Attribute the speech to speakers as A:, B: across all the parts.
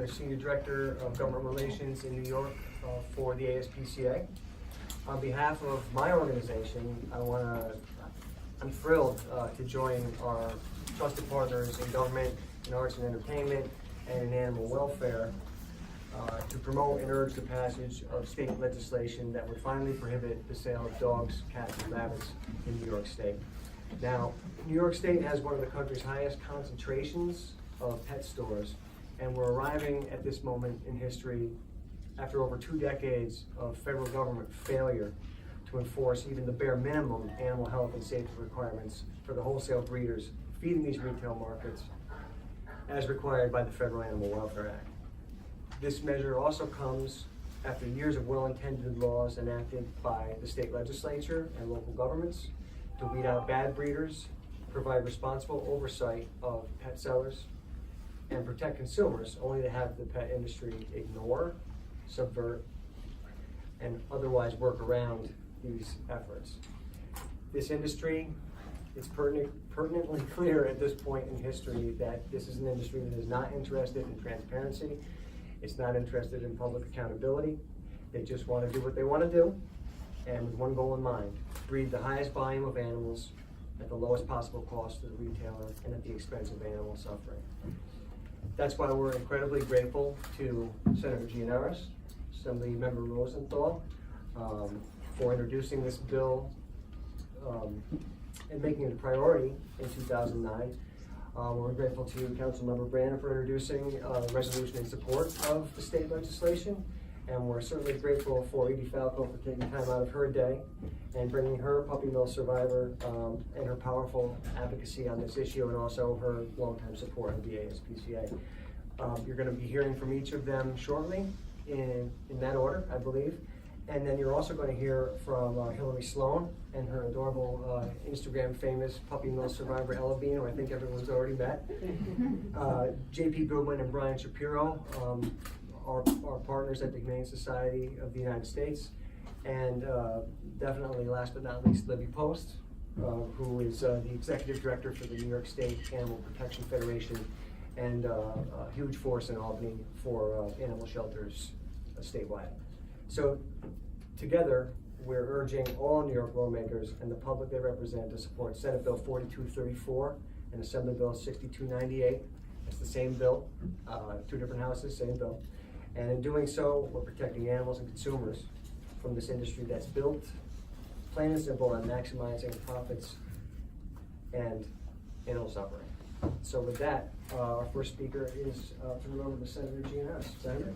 A: their Senior Director of Government Relations in New York for the ASPCA. On behalf of my organization, I'm thrilled to join our trusted partners in government, in arts and entertainment, and in animal welfare to promote and urge the passage of state legislation that would finally prohibit the sale of dogs, cats, and rabbits in New York State. Now, New York State has one of the country's highest concentrations of pet stores, and we're arriving at this moment in history after over 2 decades of federal government failure to enforce even the bare minimum animal health and safety requirements for the wholesale breeders feeding these retail markets as required by the Federal Animal Welfare Act. This measure also comes after years of well-intended laws enacted by the state legislature and local governments to weed out bad breeders, provide responsible oversight of pet sellers, and protect consumers, only to have the pet industry ignore, subvert, and otherwise work around these efforts. This industry, it's pertinently clear at this point in history that this is an industry that is not interested in transparency. It's not interested in public accountability. They just want to do what they want to do, and with one goal in mind: breed the highest volume of animals at the lowest possible cost to the retailer and at the expense of animal suffering. That's why we're incredibly grateful to Senator Gianaris, Assembly Member Rosenthal, for introducing this bill and making it a priority in 2009. We're grateful to Councilmember Brandon for introducing a resolution in support of the state legislation. And we're certainly grateful for Edie Falco for taking time out of her day and bringing her puppy mill survivor and her powerful advocacy on this issue, and also her longtime support of the ASPCA. You're going to be hearing from each of them shortly in that order, I believe. And then you're also going to hear from Hillary Sloan and her adorable Instagram famous puppy mill survivor Ella Bean, who I think everyone's already met. JP Goodwin and Brian Shapiro, our partners at the Humane Society of the United States. And definitely last but not least, Libby Post, who is the Executive Director for the New York State Animal Protection Federation and a huge force in Albany for animal shelters statewide. So together, we're urging all New York lawmakers and the public they represent to support Senate Bill 4234 and Assembly Bill 6298. It's the same bill, 2 different houses, same bill. And in doing so, we're protecting animals and consumers from this industry that's built, plain and simple, on maximizing profits and animal suffering. So with that, our first speaker is turn it over to Senator Gianaris. Senator.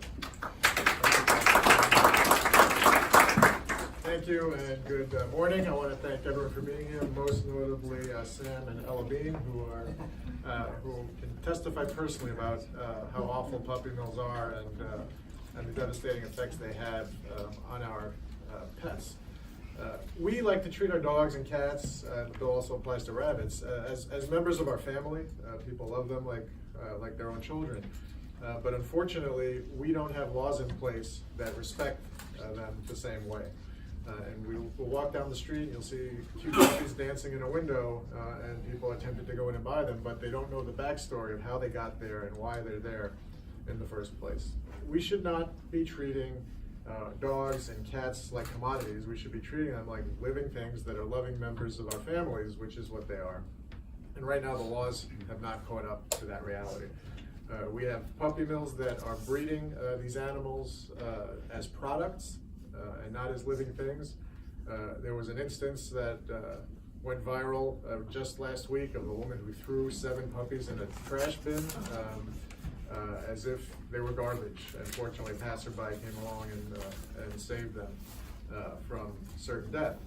B: Thank you and good morning. I want to thank everyone for being here, most notably Sam and Ella Bean, who can testify personally about how awful puppy mills are and the devastating effects they have on our pets. We like to treat our dogs and cats, the bill also applies to rabbits, as members of our family. People love them like their own children. But unfortunately, we don't have laws in place that respect them the same way. And we'll walk down the street and you'll see cute puppies dancing in a window and people are tempted to go in and buy them, but they don't know the backstory of how they got there and why they're there in the first place. We should not be treating dogs and cats like commodities. We should be treating them like living things that are loving members of our families, which is what they are. And right now the laws have not caught up to that reality. We have puppy mills that are breeding these animals as products and not as living things. There was an instance that went viral just last week of a woman who threw 7 puppies in a trash bin as if they were garbage. Unfortunately, a passerby came along and saved them from certain death.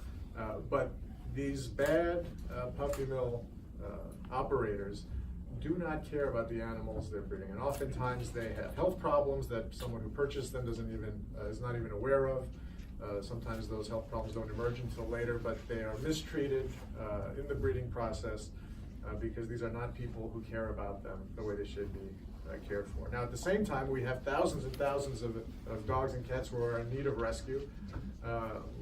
B: But these bad puppy mill operators do not care about the animals they're breeding, and oftentimes they have health problems that someone who purchased them is not even aware of. Sometimes those health problems don't emerge until later, but they are mistreated in the breeding process because these are not people who care about them the way they should be cared for. Now, at the same time, we have thousands and thousands of dogs and cats who are in need of rescue.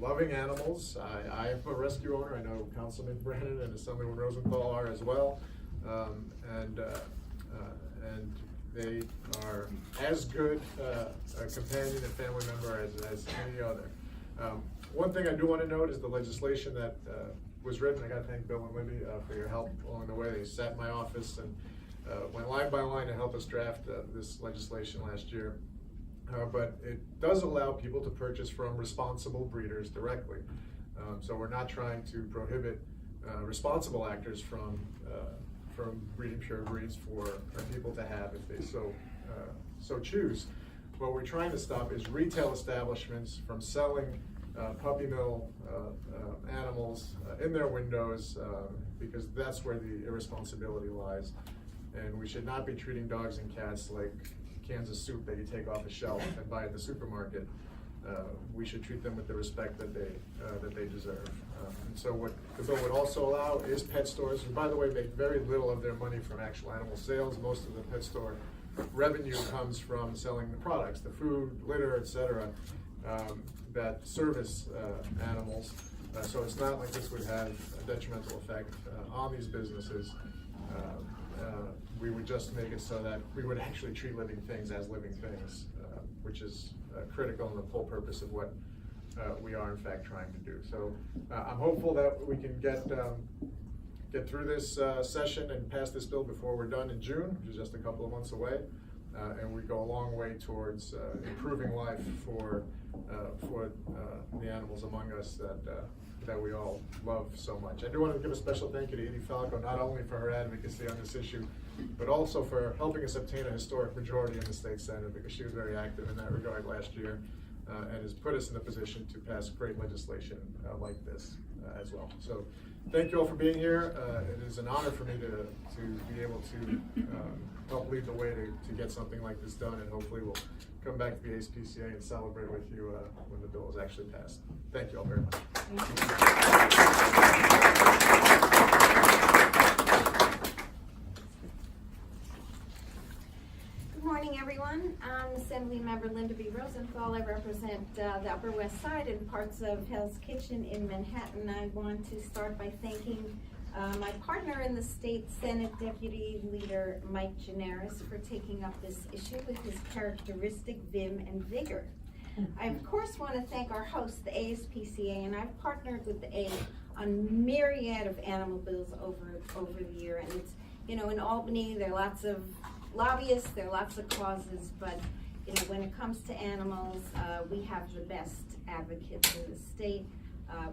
B: Loving animals. I am a rescue owner. I know Councilman Brandon and Assemblywoman Rosenthal are as well. And They are as good a companion and family member as any other. One thing I do want to note is the legislation that was written. I got to thank Bill and Libby for your help along the way. They sat in my office and went line by line to help us draft this legislation last year. But it does allow people to purchase from responsible breeders directly. So we're not trying to prohibit responsible actors from breeding pure breeds for people to have if they so choose. What we're trying to stop is retail establishments from selling puppy mill animals in their windows, because that's where the irresponsibility lies. And we should not be treating dogs and cats like cans of soup that you take off a shelf and buy at the supermarket. We should treat them with the respect that they deserve. And so what the bill would also allow is pet stores, who by the way make very little of their money from actual animal sales. Most of the pet store revenue comes from selling the products, the food, litter, etc., that service animals. So it's not like this would have a detrimental effect on these businesses. We would just make it so that we would actually treat living things as living things, which is critical in the whole purpose of what we are in fact trying to do. So I'm hopeful that we can get through this session and pass this bill before we're done in June, which is just a couple of months away, and we go a long way towards improving life for the animals among us that we all love so much. I do want to give a special thank you to Edie Falco, not only for her advocacy on this issue, but also for helping us obtain a historic majority in the state Senate, because she was very active in that regard last year, and has put us in a position to pass great legislation like this as well. So thank you all for being here. It is an honor for me to be able to help lead the way to get something like this done, and hopefully we'll come back to the ASPCA and celebrate with you when the bill is actually passed. Thank you all very much.
C: Good morning, everyone. I'm Assembly Member Linda Rosenthal. I represent the Upper West Side and parts of Hell's Kitchen in Manhattan. I want to start by thanking my partner in the state Senate, Deputy Leader Mike Gianaris, for taking up this issue with his characteristic vim and vigor. I, of course, want to thank our host, the ASPCA, and I've partnered with the A on myriad of animal bills over the year. And it's, you know, in Albany, there are lots of lobbyists, there are lots of causes, but you know, when it comes to animals, we have the best advocates in the state.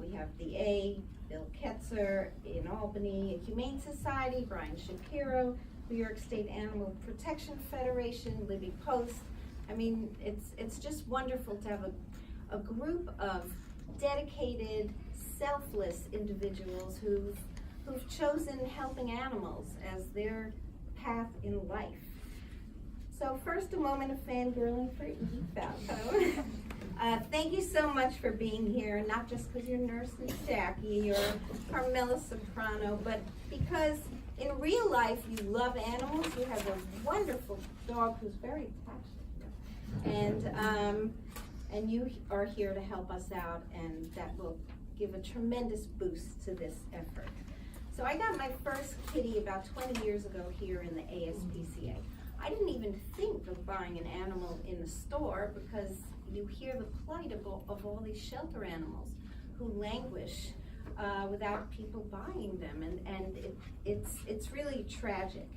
C: We have the A, Bill Ketzer in Albany, Humane Society, Brian Shapiro, New York State Animal Protection Federation, Libby Post. I mean, it's just wonderful to have a group of dedicated, selfless individuals who've chosen helping animals as their path in life. So first, a moment of fangirling for Edie Falco. Thank you so much for being here, not just because you're Nurse Jackie or Carmela Soprano, but because in real life you love animals. You have a wonderful dog who's very attached to you. And you are here to help us out, and that will give a tremendous boost to this effort. So I got my first kitty about 20 years ago here in the ASPCA. I didn't even think of buying an animal in the store, because you hear the plight of all these shelter animals who languish without people buying them, and it's really tragic.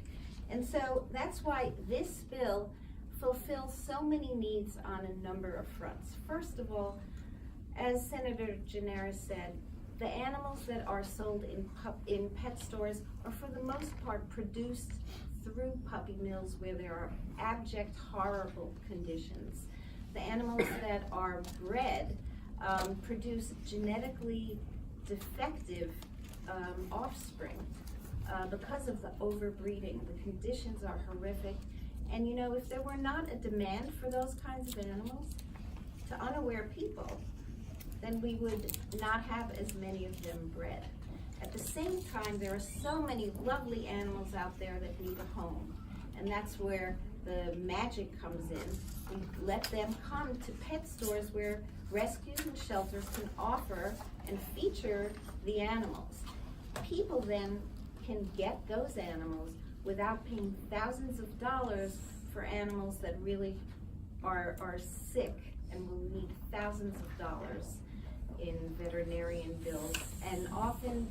C: And so that's why this bill fulfills so many needs on a number of fronts. First of all, as Senator Gianaris said, the animals that are sold in pet stores are for the most part produced through puppy mills where there are abject, horrible conditions. The animals that are bred produce genetically defective offspring because of the overbreeding. The conditions are horrific. And you know, if there were not a demand for those kinds of animals to unaware people, then we would not have as many of them bred. At the same time, there are so many lovely animals out there that need a home. And that's where the magic comes in. We let them come to pet stores where rescues and shelters can offer and feature the animals. People then can get those animals without paying thousands of dollars for animals that really are sick and will need thousands of dollars in veterinarian bills and often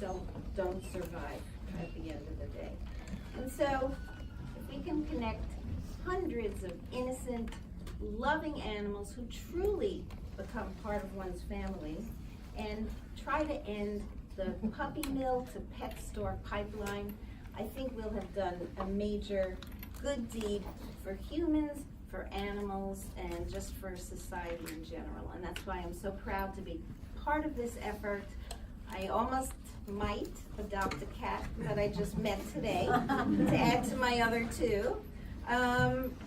C: don't survive at the end of the day. And so if we can connect hundreds of innocent, loving animals who truly become part of one's family and try to end the puppy mill to pet store pipeline, I think we'll have done a major good deed for humans, for animals, and just for society in general. And that's why I'm so proud to be part of this effort. I almost might adopt a cat that I just met today to add to my other two.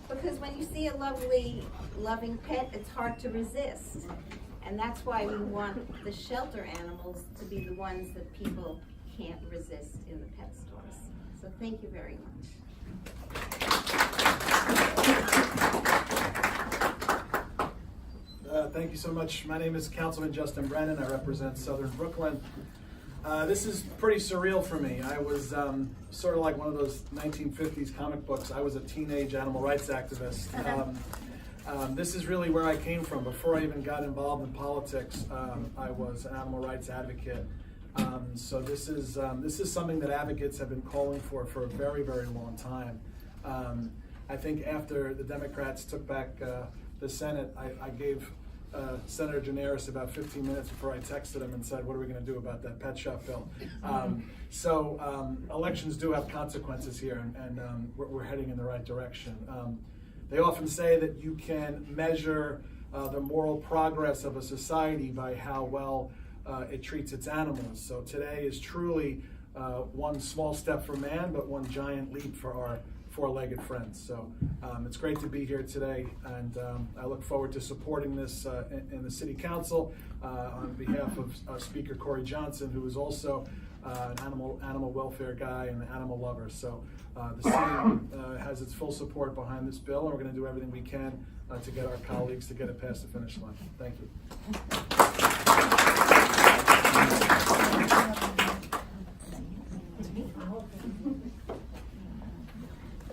C: Because when you see a lovely, loving pet, it's hard to resist. And that's why we want the shelter animals to be the ones that people can't resist in the pet stores. So thank you very much.
D: Thank you so much. My name is Councilman Justin Brennan. I represent Southern Brooklyn. This is pretty surreal for me. I was sort of like one of those 1950s comic books. I was a teenage animal rights activist. This is really where I came from. Before I even got involved in politics, I was an animal rights advocate. So this is something that advocates have been calling for a very, very long time. I think after the Democrats took back the Senate, I gave Senator Gianaris about 15 minutes before I texted him and said, what are we going to do about that pet shop bill? Elections do have consequences here, and we're heading in the right direction. They often say that you can measure the moral progress of a society by how well it treats its animals. So today is truly one small step for man, but one giant leap for our four-legged friends. So it's great to be here today, and I look forward to supporting this in the City Council on behalf of Speaker Corey Johnson, who is also an animal welfare guy and an animal lover. So the city has its full support behind this bill, and we're going to do everything we can to get our colleagues to get it past the finish line. Thank you.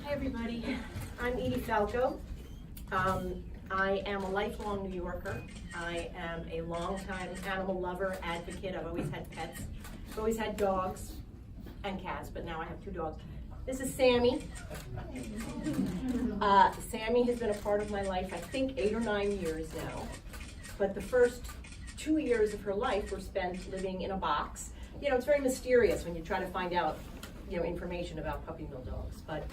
E: Hi everybody, I'm Edie Falco. I am a lifelong New Yorker. I am a longtime animal lover, advocate. I've always had pets. I've always had dogs and cats, but now I have two dogs. This is Sammy. Sammy has been a part of my life, I think 8 or 9 years now. But the first 2 years of her life were spent living in a box. You know, it's very mysterious when you try to find out, information about puppy mill dogs. But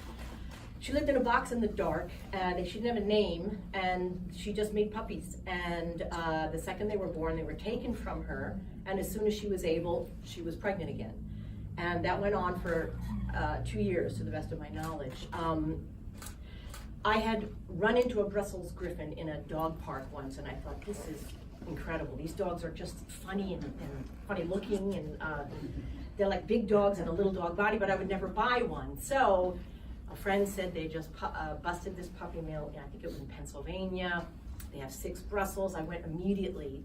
E: she lived in a box in the dark, and she didn't have a name, and she just made puppies. And the second they were born, they were taken from her, and as soon as she was able, she was pregnant again. And that went on for 2 years, to the best of my knowledge. I had run into a Brussels Griffon in a dog park once, and I thought, this is incredible. These dogs are just funny and funny looking, and they're like big dogs in a little dog body, but I would never buy one. So a friend said they just busted this puppy mill, and I think it was in Pennsylvania. They have 6 Brussels. I went immediately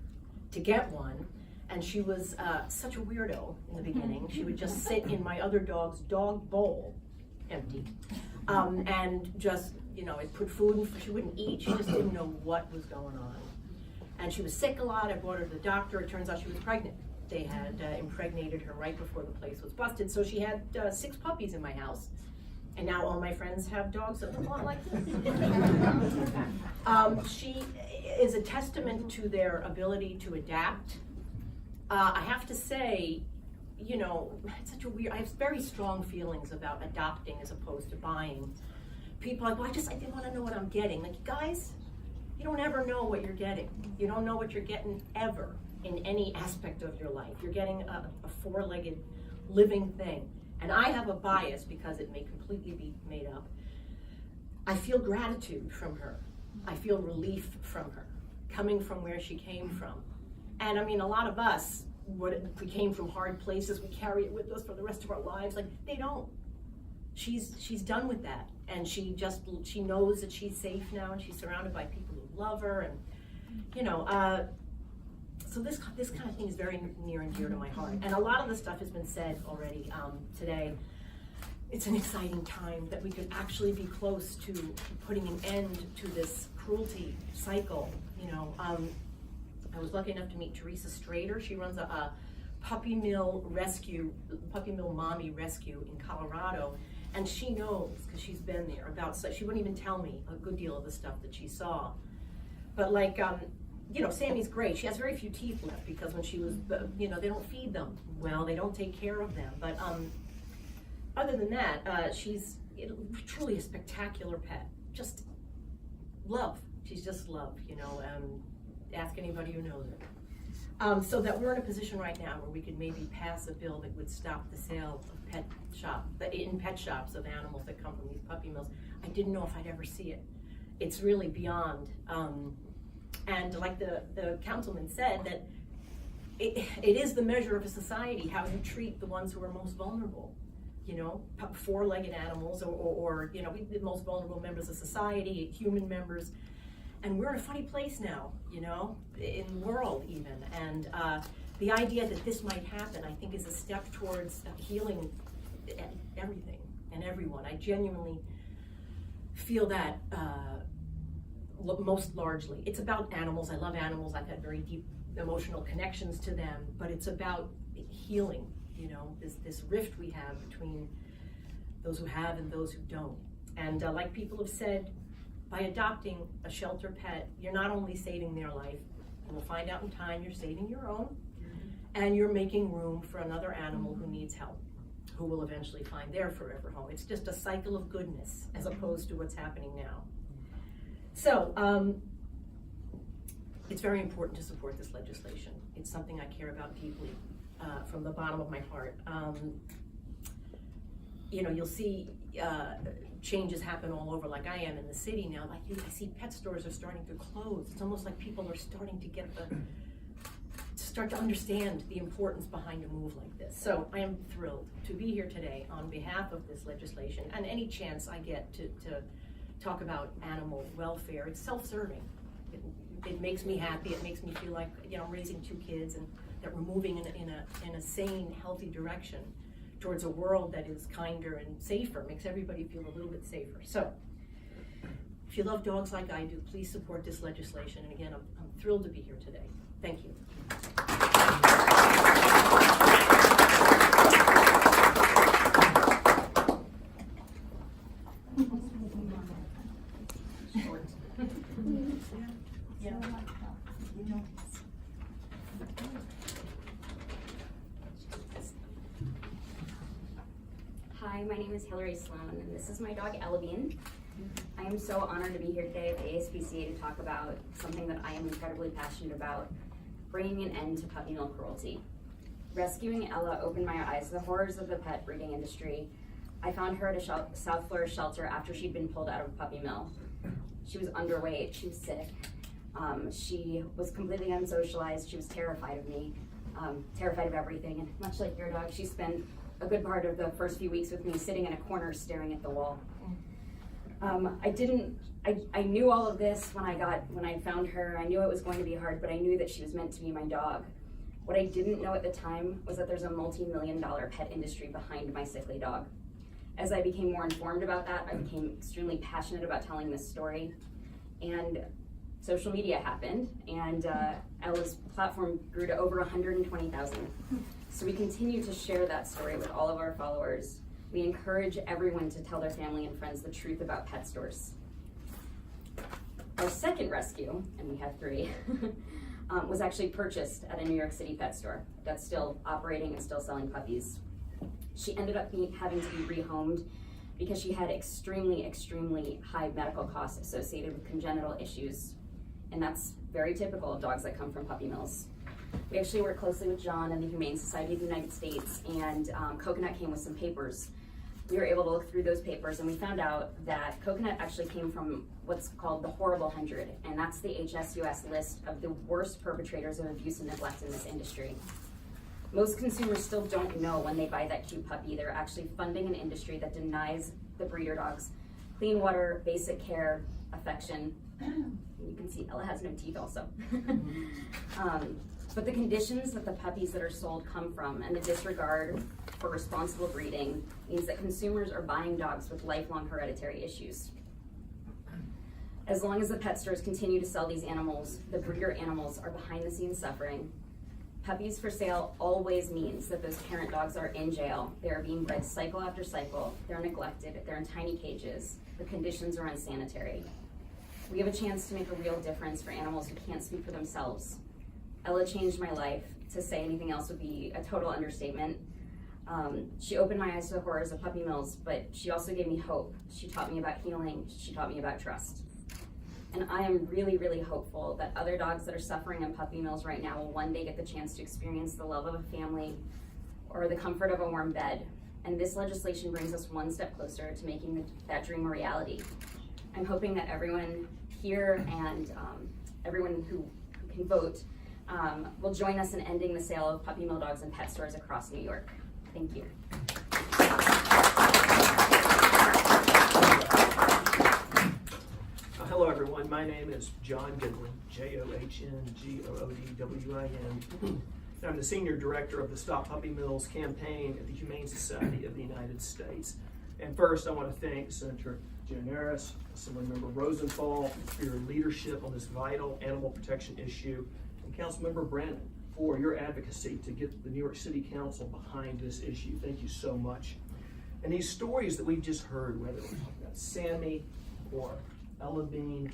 E: to get one, and she was such a weirdo in the beginning. She would just sit in my other dog's dog bowl, empty, and just, it put food in, she wouldn't eat. She just didn't know what was going on. And she was sick a lot. I brought her to the doctor. It turns out she was pregnant. They had impregnated her right before the place was busted. So she had 6 puppies in my house. And now all my friends have dogs that look a lot like this. She is a testament to their ability to adapt. I have to say, it's such a weird, I have very strong feelings about adopting as opposed to buying. People are like, well, I didn't want to know what I'm getting. Like, guys, you don't ever know what you're getting. You don't know what you're getting ever in any aspect of your life. You're getting a 4-legged living thing. And I have a bias because it may completely be made up. I feel gratitude from her. I feel relief from her, coming from where she came from. And I mean, a lot of us, we came from hard places, we carry it with us for the rest of our lives. Like, they don't. She's done with that. And she knows that she's safe now, and she's surrounded by people who love her. And, so this kind of thing is very near and dear to my heart. And a lot of the stuff has been said already today. it's an exciting time that we could actually be close to putting an end to this cruelty cycle. You know, I was lucky enough to meet Teresa Strader. She runs a puppy mill mommy rescue in Colorado, and she knows, because she's been there, about, so she wouldn't even tell me a good deal of the stuff that she saw. But like, you know, Sammy's great. She has very few teeth left because when she was, you know, they don't feed them well, they don't take care of them. But other than that, she's truly a spectacular pet. Just love. She's just love, you know. Ask anybody who knows her. So that we're in a position right now where we could maybe pass a bill that would stop the sale of pet shops of animals that come from these puppy mills. I didn't know if I'd ever see it. It's really beyond. And like the councilman said, that it is the measure of a society, how you treat the ones who are most vulnerable. You know, four-legged animals, or you know, the most vulnerable members of society, human members. And we're in a funny place now, you know, in the world even. And the idea that this might happen, I think, is a step towards healing everything and everyone. I genuinely feel that most largely. It's about animals. I love animals. I've had very deep emotional connections to them, but it's about healing, you know, this rift we have between those who have and those who don't. And like people have said, by adopting a shelter pet, you're not only saving their life, and we'll find out in time, you're saving your own, and you're making room for another animal who needs help, who will eventually find their forever home. It's just a cycle of goodness as opposed to what's happening now. So, it's very important to support this legislation. It's something I care about deeply, from the bottom of my heart. You know, you'll see changes happen all over, like I am in the city now. Like I see pet stores are starting to close. It's almost like people are starting to start to understand the importance behind a move like this. So I am thrilled to be here today on behalf of this legislation, and any chance I get to talk about animal welfare. It's self-serving. It makes me happy. It makes me feel like, you know, I'm raising 2 kids and that we're moving in a sane, healthy direction towards a world that is kinder and safer, makes everybody feel a little bit safer. So, if you love dogs like I do, please support this legislation. And again, I'm thrilled to be here today. Thank you.
F: Hi, my name is Hillary Sloan, and this is my dog, Ellabine. I am so honored to be here today at the ASPCA to talk about something that I am incredibly passionate about, bringing an end to puppy mill cruelty. Rescuing Ella opened my eyes to the horrors of the pet breeding industry. I found her at a South Florida shelter after she'd been pulled out of a puppy mill. She was underweight, she was sick. She was completely unsocialized, she was terrified of me, terrified of everything, and much like your dog, she spent a good part of the first few weeks with me sitting in a corner staring at the wall. I knew all of this when I found her. I knew it was going to be hard, but I knew that she was meant to be my dog. What I didn't know at the time was that there's a multi-million-dollar pet industry behind my sickly dog. As I became more informed about that, I became extremely passionate about telling this story. And social media happened, and Ella's platform grew to over 120,000. So we continue to share that story with all of our followers. We encourage everyone to tell their family and friends the truth about pet stores. Our second rescue, and we have 3, was actually purchased at a New York City pet store that's still operating and still selling puppies. She ended up having to be rehomed because she had extremely, extremely high medical costs associated with congenital issues. And that's very typical of dogs that come from puppy mills. We actually worked closely with John and the Humane Society of the United States, and Coconut came with some papers. We were able to look through those papers, and we found out that Coconut actually came from what's called the Horrible 100, and that's the HSUS list of the worst perpetrators of abuse and neglect in this industry. Most consumers still don't know when they buy that cute puppy, they're actually funding an industry that denies the breeder dogs clean water, basic care, affection, You can see Ella has no teeth also. But the conditions that the puppies that are sold come from and the disregard for responsible breeding means that consumers are buying dogs with lifelong hereditary issues. As long as the pet stores continue to sell these animals, the breeder animals are behind the scenes suffering. Puppies for sale always means that those parent dogs are in jail. They are being bred cycle after cycle. They're neglected. They're in tiny cages. The conditions are unsanitary. We have a chance to make a real difference for animals who can't speak for themselves. Ella changed my life. To say anything else would be a total understatement. She opened my eyes to the horrors of puppy mills, but she also gave me hope. She taught me about healing. She taught me about trust. And I am really, really hopeful that other dogs that are suffering in puppy mills right now will one day get the chance to experience the love of a family or the comfort of a warm bed. And this legislation brings us one step closer to making that dream a reality. I'm hoping that everyone here and everyone who can vote will join us in ending the sale of puppy mill dogs in pet stores across New York. Thank you.
G: Hello everyone, my name is John Goodwin, Johnggoodwin. I'm the Senior Director of the Stop Puppy Mills campaign at the Humane Society of the United States. And first I want to thank Senator Gianaris, Member Rosenthal for your leadership on this vital animal protection issue, and Councilmember Brandon for your advocacy to get the New York City Council behind this issue. Thank you so much. And these stories that we've just heard, whether we're talking about Sammy or Ella Bean,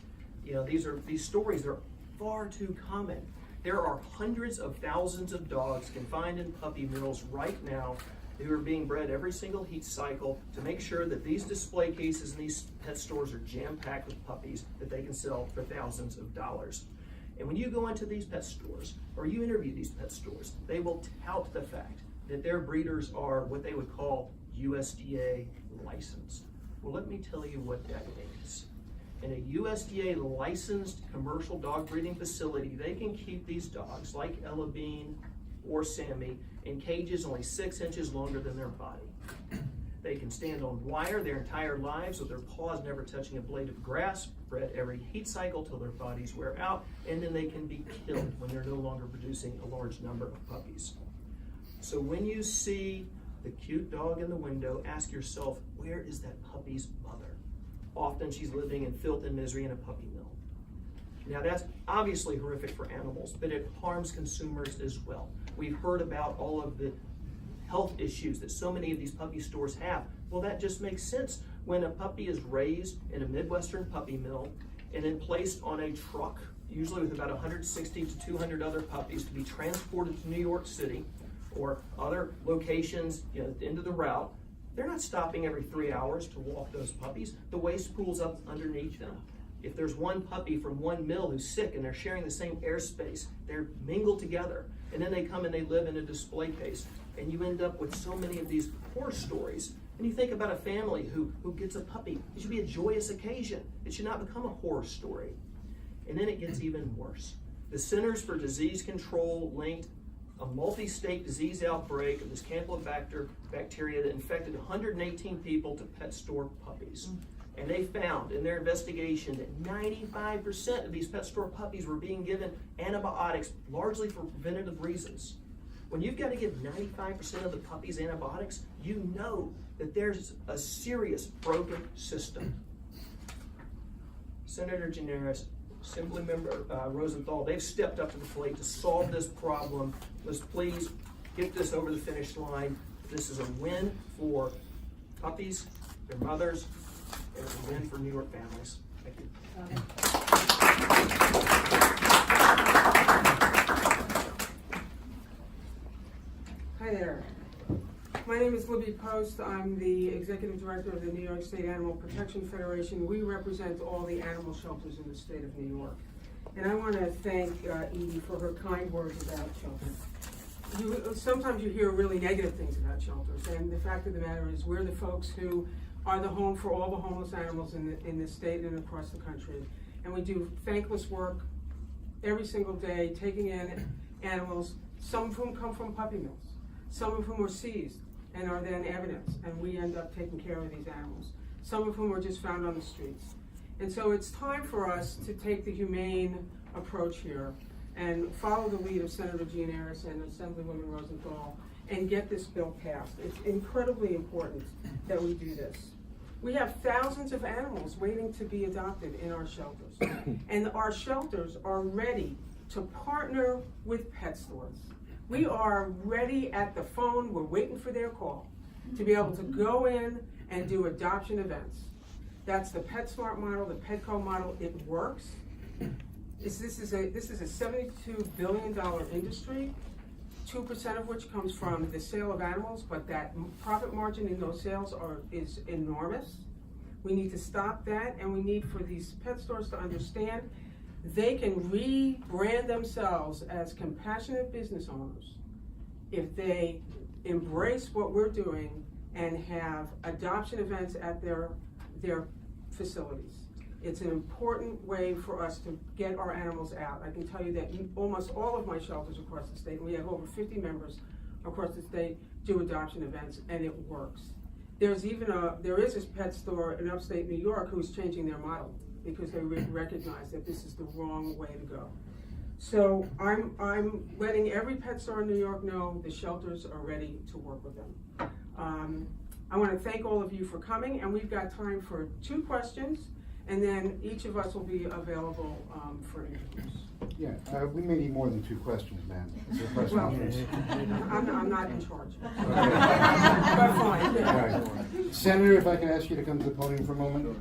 G: these stories are far too common. There are hundreds of thousands of dogs confined in puppy mills right now who are being bred every single heat cycle to make sure that these display cases in these pet stores are jam-packed with puppies that they can sell for thousands of dollars. And when you go into these pet stores or you interview these pet stores, they will tout the fact that their breeders are what they would call USDA licensed. Well, let me tell you what that means. In a USDA licensed commercial dog breeding facility, they can keep these dogs like Ella Bean or Sammy in cages only 6 inches longer than their body. They can stand on wire their entire lives with their paws never touching a blade of grass, bred every heat cycle till their bodies wear out, and then they can be killed when they're no longer producing a large number of puppies. So when you see the cute dog in the window, ask yourself, where is that puppy's mother? Often she's living in filth and misery in a puppy mill. Now that's obviously horrific for animals, but it harms consumers as well. We've heard about all of the health issues that so many of these puppy stores have. Well, that just makes sense. When a puppy is raised in a Midwestern puppy mill and then placed on a truck, usually with about 160 to 200 other puppies to be transported to New York City or other locations at the end of the route, they're not stopping every 3 hours to walk those puppies. The waste pools up underneath them. If there's one puppy from one mill who's sick and they're sharing the same airspace, they're mingled together. And then they come and they live in a display case. And you end up with so many of these horror stories. And you think about a family who gets a puppy. It should be a joyous occasion. It should not become a horror story. And then it gets even worse. The Centers for Disease Control linked a multi-state disease outbreak of this Campylobacter bacteria that infected 118 people to pet store puppies. And they found in their investigation that 95% of these pet store puppies were being given antibiotics largely for preventative reasons. When you've got to give 95% of the puppies antibiotics, you know that there's a serious broken system. Senator Gianaris, Member Rosenthal, they've stepped up to the plate to solve this problem. Let's please get this over the finish line. This is a win for puppies, their mothers, and it's a win for New York families. Thank you.
H: Hi there. My name is Libby Post. I'm the Executive Director of the New York State Animal Protection Federation. We represent all the animal shelters in the state of New York. And I want to thank Edie for her kind words about shelters. Sometimes you hear really negative things about shelters, and the fact of the matter is we're the folks who are the home for all the homeless animals in the state and across the country. And we do thankless work every single day, taking in animals, some of whom come from puppy mills, some of whom are seized and are then evidence, and we end up taking care of these animals, some of whom are just found on the streets. And so it's time for us to take the humane approach here and follow the lead of Senator Gianaris and Assemblywoman Rosenthal and get this bill passed. It's incredibly important that we do this. We have thousands of animals waiting to be adopted in our shelters. And our shelters are ready to partner with pet stores. We are ready at the phone, we're waiting for their call to be able to go in and do adoption events. That's the PetSmart model, the Petco model, it works. This is a $72 billion industry, 2% of which comes from the sale of animals, but that profit margin in those sales is enormous. We need to stop that, and we need for these pet stores to understand they can rebrand themselves as compassionate business owners if they embrace what we're doing and have adoption events at their facilities. It's an important way for us to get our animals out. I can tell you that almost all of my shelters across the state, and we have over 50 members across the state, do adoption events, and it works. There is a pet store in upstate New York who's changing their model because they recognize that this is the wrong way to go. So I'm letting every pet store in New York know the shelters are ready to work with them. I want to thank all of you for coming, and we've got time for 2 questions, and then each of us will be available for interviews.
I: Yeah, we may need more than 2 questions, ma'am.
H: Well, I'm not in charge. But fine.
I: All right. Senator, if I can ask you to come to the podium for a moment.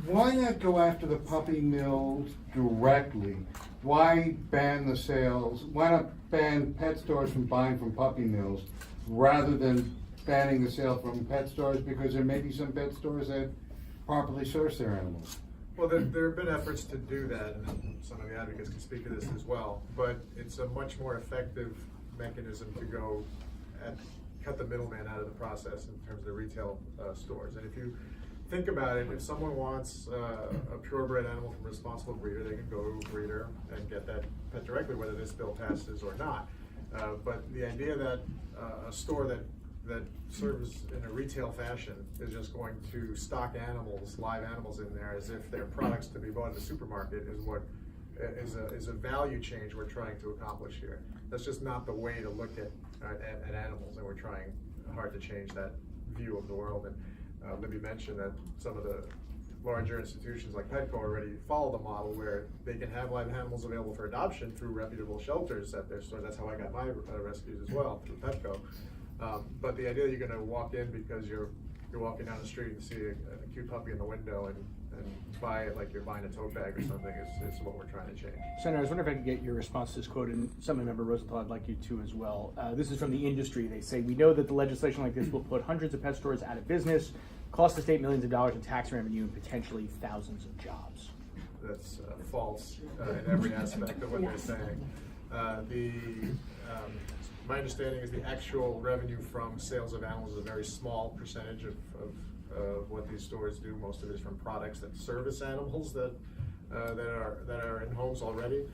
I: Why not go after the puppy mills directly? Why ban the sales? Why not ban pet stores from buying from puppy mills rather than banning the sale from pet stores? Because there may be some pet stores that properly source their animals.
B: Well, there have been efforts to do that, and some of the advocates can speak to this as well, but it's a much more effective mechanism to go and cut the middleman out of the process in terms of the retail stores. And if you think about it, if someone wants a purebred animal from a responsible breeder, they can go to a breeder and get that pet directly, whether this bill passes or not. But the idea that a store that serves in a retail fashion is just going to stock animals, live animals in there as if they're products to be bought in the supermarket is a value change we're trying to accomplish here. That's just not the way to look at animals, and we're trying hard to change that view of the world. And Libby mentioned that some of the larger institutions like Petco already follow the model where they can have live animals available for adoption through reputable shelters at their store. That's how I got my rescues as well, through Petco. But the idea that you're going to walk in because you're walking down the street and see a cute puppy in the window and buy it like you're buying a tote bag or something is what we're trying to change.
J: Senator, I was wondering if I could get your response to this quote, and Member Rosenthal, I'd like you to as well. This is from the industry. They say, "We know that the legislation like this will put hundreds of pet stores out of business, cost the state millions of dollars in tax revenue, and potentially thousands of jobs."
B: That's false in every aspect of what they're saying. My understanding is the actual revenue from sales of animals is a very small percentage of what these stores do. Most of it is from products that service animals that are in homes already.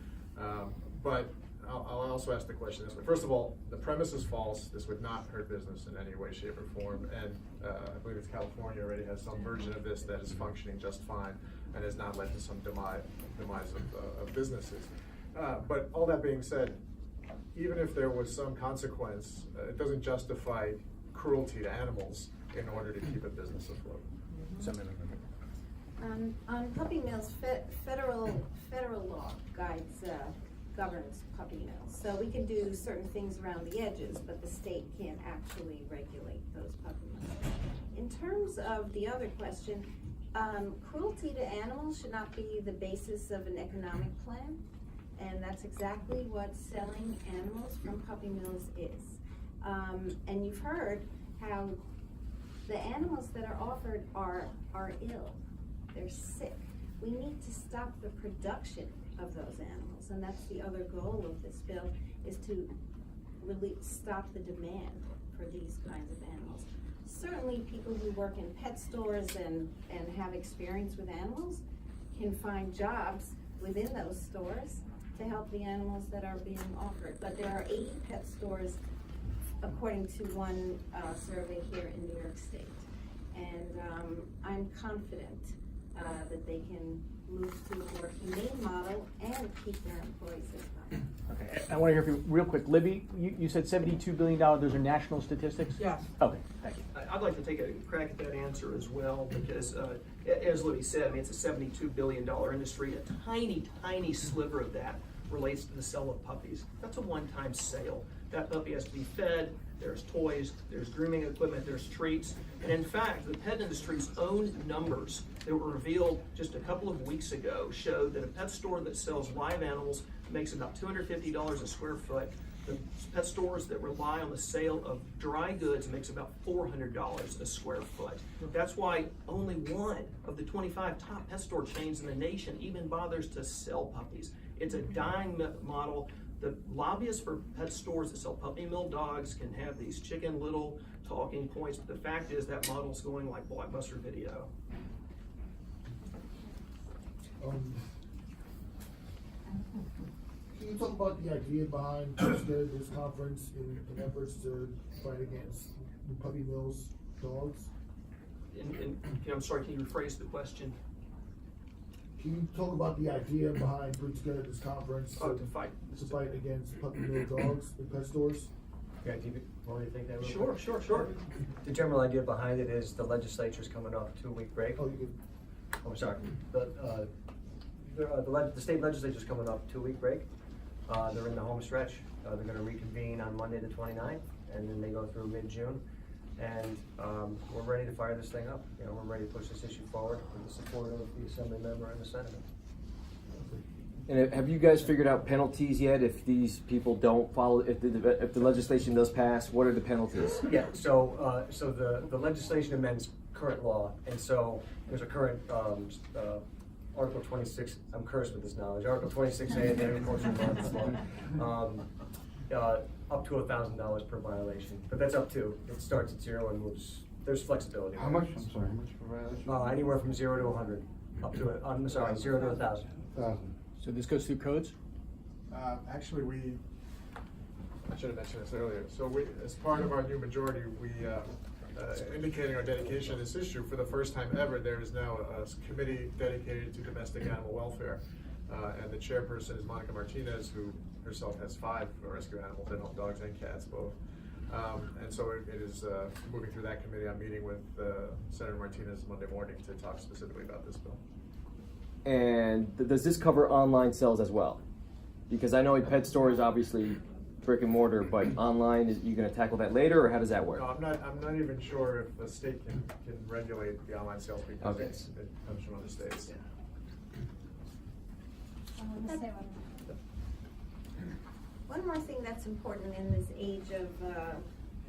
B: But I'll also ask the question this way. First of all, the premise is false. This would not hurt business in any way, shape, or form. And I believe it's California already has some version of this that is functioning just fine and has not led to some demise of businesses. But all that being said, even if there was some consequence, it doesn't justify cruelty to animals in order to keep a business afloat.
C: On puppy mills, federal law governs puppy mills. So we can do certain things around the edges, but the state can't actually regulate those puppy mills. In terms of the other question, cruelty to animals should not be the basis of an economic plan. And that's exactly what selling animals from puppy mills is. And you've heard how the animals that are offered are ill. They're sick. We need to stop the production of those animals. And that's the other goal of this bill, is to really stop the demand for these kinds of animals. Certainly people who work in pet stores and have experience with animals can find jobs within those stores to help the animals that are being offered. But there are 80 pet stores, according to one survey here in New York State. And I'm confident that they can move to a more humane model and keep their employees as well.
J: Okay, I want to hear from you real quick. Libby, you said $72 billion. Those are national statistics?
H: Yes.
J: Okay, thank you.
G: I'd like to take a crack at that answer as well, because as Libby said, I mean, it's a $72 billion industry. A tiny, tiny sliver of that relates to the sale of puppies. That's a one-time sale. That puppy has to be fed, there's toys, there's grooming equipment, there's treats. And in fact, the pet industry's own numbers that were revealed just a couple of weeks ago showed that a pet store that sells live animals makes about $250 a square foot. The pet stores that rely on the sale of dry goods makes about $400 a square foot. That's why only one of the 25 top pet store chains in the nation even bothers to sell puppies. It's a dying model. The lobbyists for pet stores that sell puppy mill dogs can have these Chicken Little talking points, but the fact is that model's going like Blockbuster Video.
K: Can you talk about the idea behind this conference in efforts to fight against the puppy mills dogs?
G: I'm sorry, can you rephrase the question?
K: Can you talk about the idea behind putting together this conference
G: To fight.
K: to fight against puppy mill dogs in pet stores?
A: Yeah, do you want me to take that real
G: Sure,
A: quick?
G: sure.
A: The general idea behind it is the legislature's coming off a 2-week break.
K: Oh, you could,
A: Oh, I'm sorry. The state legislature's coming off a 2-week break. They're in the home stretch. They're gonna reconvene on Monday the 29th, and then they go through mid-June. And we're ready to fire this thing up. You know, we're ready to push this issue forward with the support of the Assembly member and the Senator.
L: And have you guys figured out penalties yet if these people don't follow, if the legislation does pass, what are the penalties?
A: Yeah, so the legislation amends current law, and so there's a current Article 26, I'm cursed with this knowledge, Article 26A of the Agricultural Law, up to $1,000 per violation, but that's up to, it starts at 0 and moves, there's flexibility.
I: How much, I'm sorry, how much per violation?
A: Anywhere from 0 to 100, up to, I'm sorry, 0 to 1,000.
I: 1,000.
J: So this goes through codes?
B: Actually, I should have mentioned this earlier. So we, as part of our new majority, we, indicating our dedication to this issue, for the first time ever, there is now a committee dedicated to domestic animal welfare. And the chairperson is Monica Martinez, who herself has 5 rescue animals, and dogs and cats both. And so it is moving through that committee. I'm meeting with Senator Martinez Monday morning to talk specifically about this bill.
L: And does this cover online sales as well? Because I know a pet store is obviously brick and mortar, but online, is you going to tackle that later, or how does that work?
B: No, I'm not even sure if the state can regulate the online sales, because
L: Okay.
B: it comes from other states.
C: One more thing that's important in this age of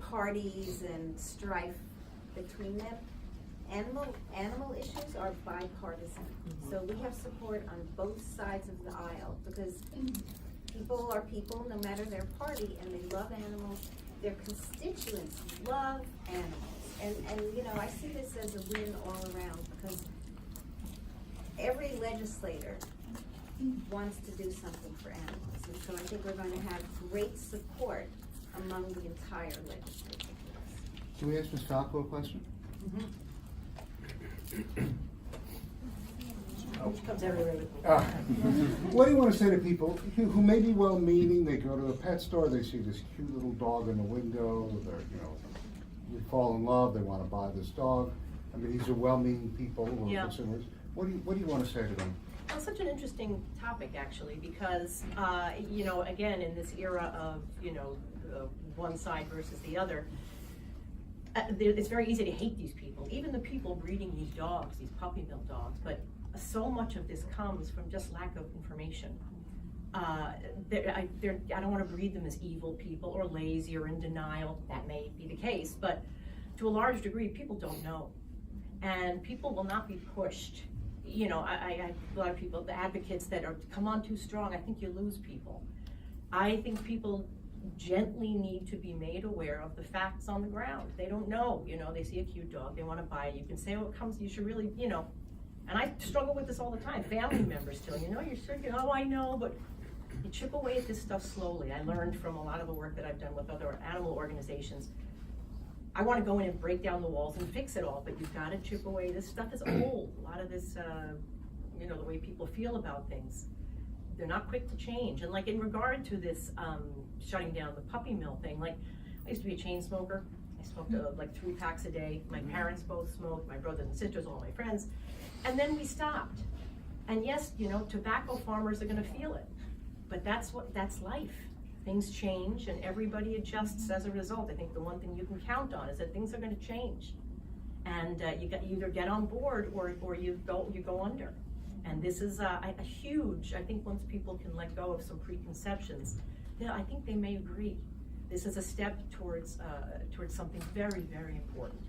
C: parties and strife between them, animal issues are bipartisan. So we have support on both sides of the aisle, because people are people no matter their party, and they love animals. Their constituents love animals. And you know, I see this as a win all around, because every legislator wants to do something for animals. And so I think we're going to have great support among the entire legislature.
I: Can we ask Ms. Falco a question?
E: Which comes everywhere.
I: What do you want to say to people who may be well-meaning? They go to a pet store, they see this cute little dog in the window, they're, they fall in love, they want to buy this dog. I mean, these are well-meaning people who are
E: Yeah.
I: consumers. What do you want to say to them?
E: Well, such an interesting topic, actually, because, again, in this era of, one side versus the other, it's very easy to hate these people, even the people breeding these dogs, these puppy mill dogs, but so much of this comes from just lack of information. I don't want to breed them as evil people or lazy or in denial. That may be the case, but to a large degree, people don't know. And people will not be pushed. I a lot of people, the advocates that are come on too strong, I think you lose people. I think people gently need to be made aware of the facts on the ground. They don't know, they see a cute dog, they want to buy it. You can say, oh, it comes, you should really, and I struggle with this all the time. Family members tell you're sick, I know, but you chip away at this stuff slowly. I learned from a lot of the work that I've done with other animal organizations. I want to go in and break down the walls and fix it all, but you've got to chip away. This stuff is old. A lot of this, you know, the way people feel about things, they're not quick to change. And like in regard to this shutting down the puppy mill thing, like I used to be a chain smoker. I smoked like 3 packs a day. My parents both smoked, my brothers and sisters, all my friends. And then we stopped. And yes, you know, tobacco farmers are going to feel it, but that's life. Things change and everybody adjusts as a result. I think the one thing you can count on is that things are going to change. And you either get on board or you go under. And this is a huge, I think once people can let go of some preconceptions, I think they may agree. This is a step towards something very, very important.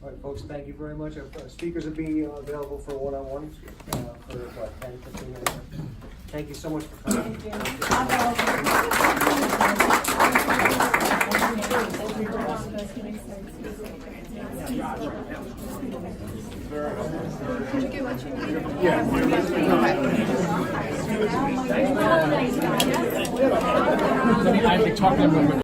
A: All right, folks, thank you very much. Our speakers will be available for one-on-ones for 10, 15 minutes. Thank you so much for coming.
J: I've been talking about